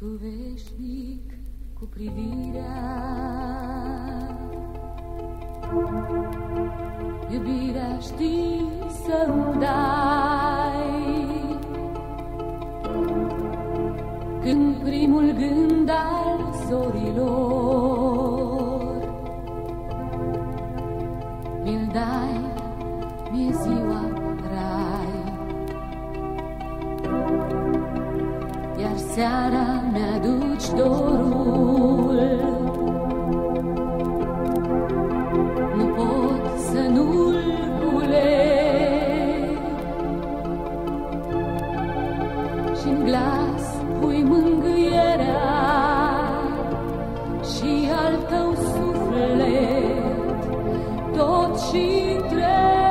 Tu veșnic cu privirea, iubirea știi să-mi dai. Când primul gând al zorilor mi-l dai, mi-e ziua rai. Iar seara mi-aduci dorul, nu pot să nu-l culeg. Și-n glas pui mângâierea și al tău suflet tot și întreg.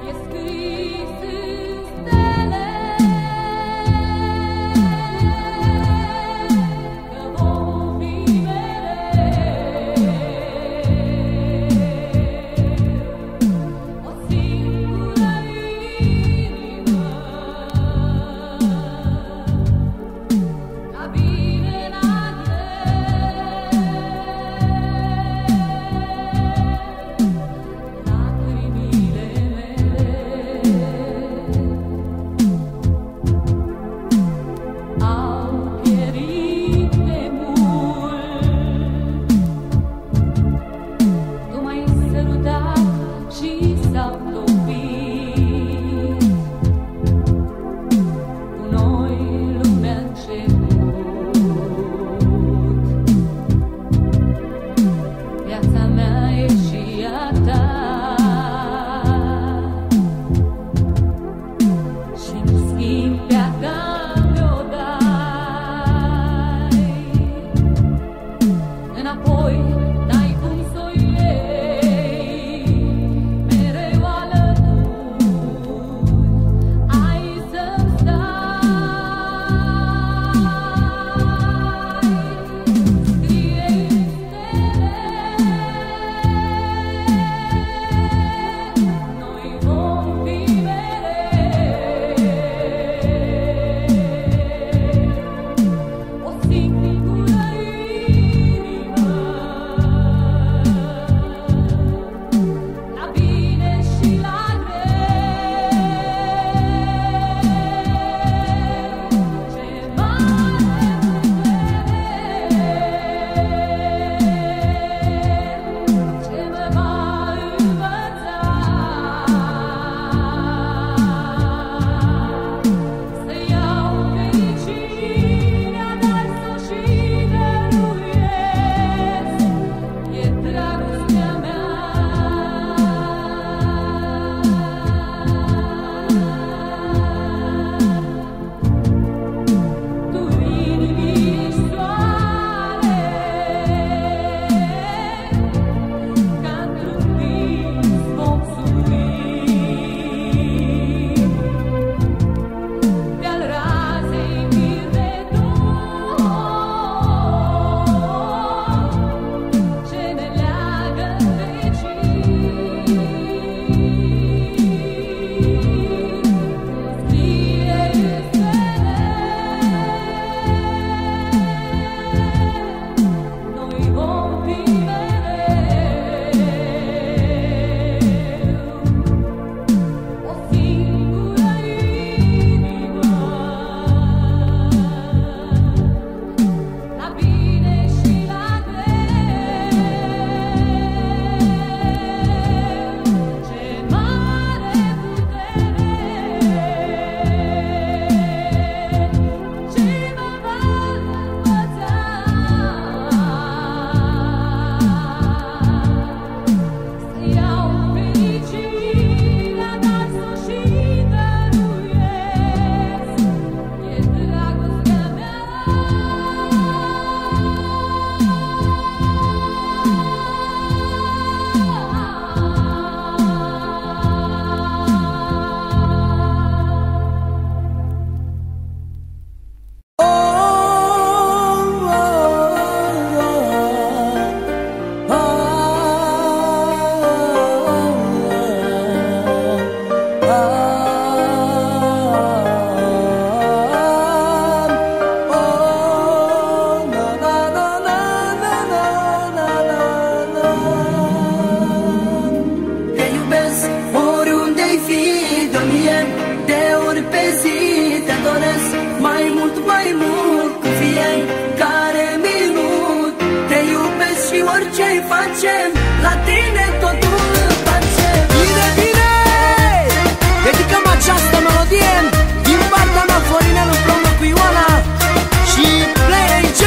E scris în stele că vom fi mereu o singură inimă. La bine, la greu de ori pe zi te doresc mai mult, mai mult. Cu fiecare minut te iubesc și orice-i facem, la tine totul îmi place. Bine, bine! Dedicăm această melodie din partea mea, Florinel, împreună cu Ioana și Player AJ,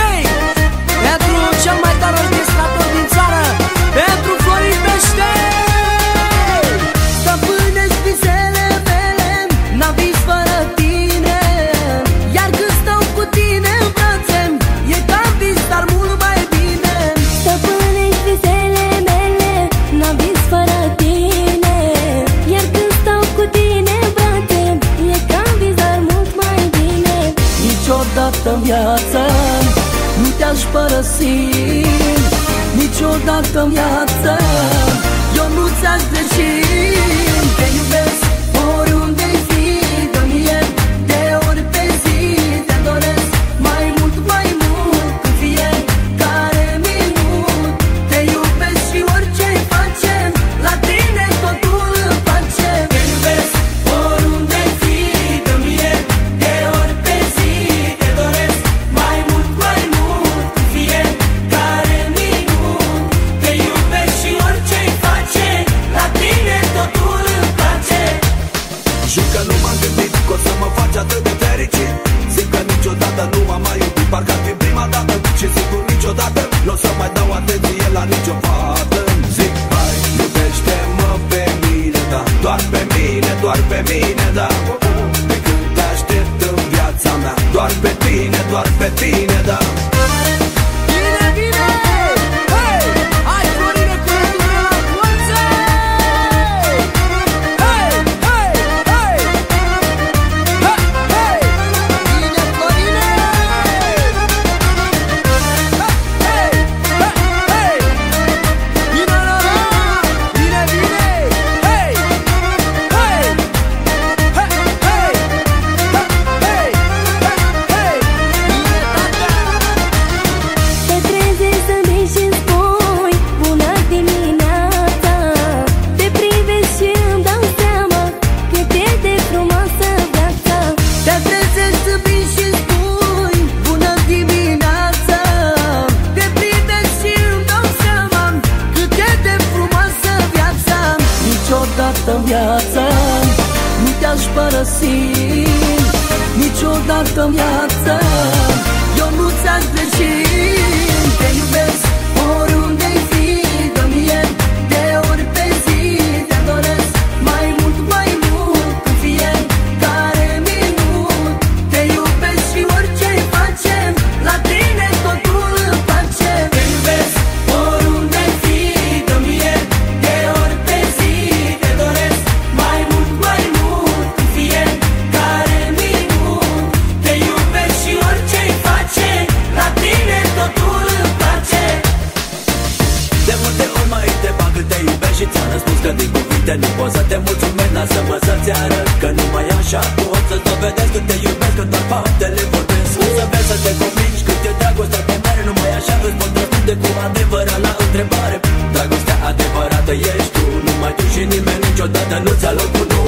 pentru cel mai tare orchestrator din țară, pentru Florin Pește. Stăpânești visele mele, n-am vis fără tine, iar când stau cu tine în brațe, e ca vis, dar mult mai bine. Stăpânești visele mele, n-am vis fără tine, iar când stau cu tine în brațe, e ca vis, dar mult mai bine. Niciodată în viață nu te-aș părăsi, niciodată în viață eu nu ți-aș greși. Te iubesc oriunde-i fi, dă mie de ori pe zi te doresc mai mult, mai mult. Cu fiecare minut te iubesc și orice-i facem, la tine totul îmi place. Te iubesc oriunde-i fi, dă mie de ori pe zi te doresc mai mult, mai mult. Cu fiecare minut te iubesc și orice-i facem, la tine totul îmi place. Jur că nu m-am gândit că o să mă faci atât de fericit. Zic că niciodată nu am mai iubit, parcă ar fi prima dată, și sigur niciodată n-o să mai dau atenție la nicio fată. Zic, hai, iubește-mă pe mine, da, doar pe mine, doar pe mine, da. De când te aștept în viața mea, doar pe tine, doar pe tine, da. Bine, bine! Hei! Hai, Florine, cu rândul la colțe! Hei, hei, hei! Hei, hei! Bine, Florine! Hei, hei, hei! Bine, la, la! Bine, bine! Hei, hei! Hei, hei! Hei, hei! Bine, tata! Te trezești zâmbești și-mi spui bună dimineața, te privesc și îmi dau seama cât e de frumoasă viața. Te trezești zâmbind și spui bună dimineața, te privesc și îmi dau seama cât e de frumoasă viața. Niciodată în viață nu te-aș părăsi, niciodată în viață eu nu ți-aș greși. Te iubesc oriunde-i fi, dă mie de ori pe zi te doresc mai mult, mai mult. Cu fiecare minut te iubesc și orice-i facem, la tine totul îmi place. Te iubesc oriunde-i fi, dă mie de ori pe zi te doresc mai mult, mai mult. Cu fiecare minut te iubesc și orice-i facem, la tine totul îmi place. De multe ori mai te bag cât te iubești și ți-am răspuns că din cuvinte nu pot să te mulțumesc. Lasă-mă să-ți arăt că numai așa pot să-ți dovedesc că te iubesc, că doar faptele vorbesc. Să vezi să te convingi cât e dragostea pe mare, numai așa îți pot răspunde cu adevărat la întrebare. Dragostea adevărată ești tu, numai tu și nimeni niciodată nu ți-a locul, nu.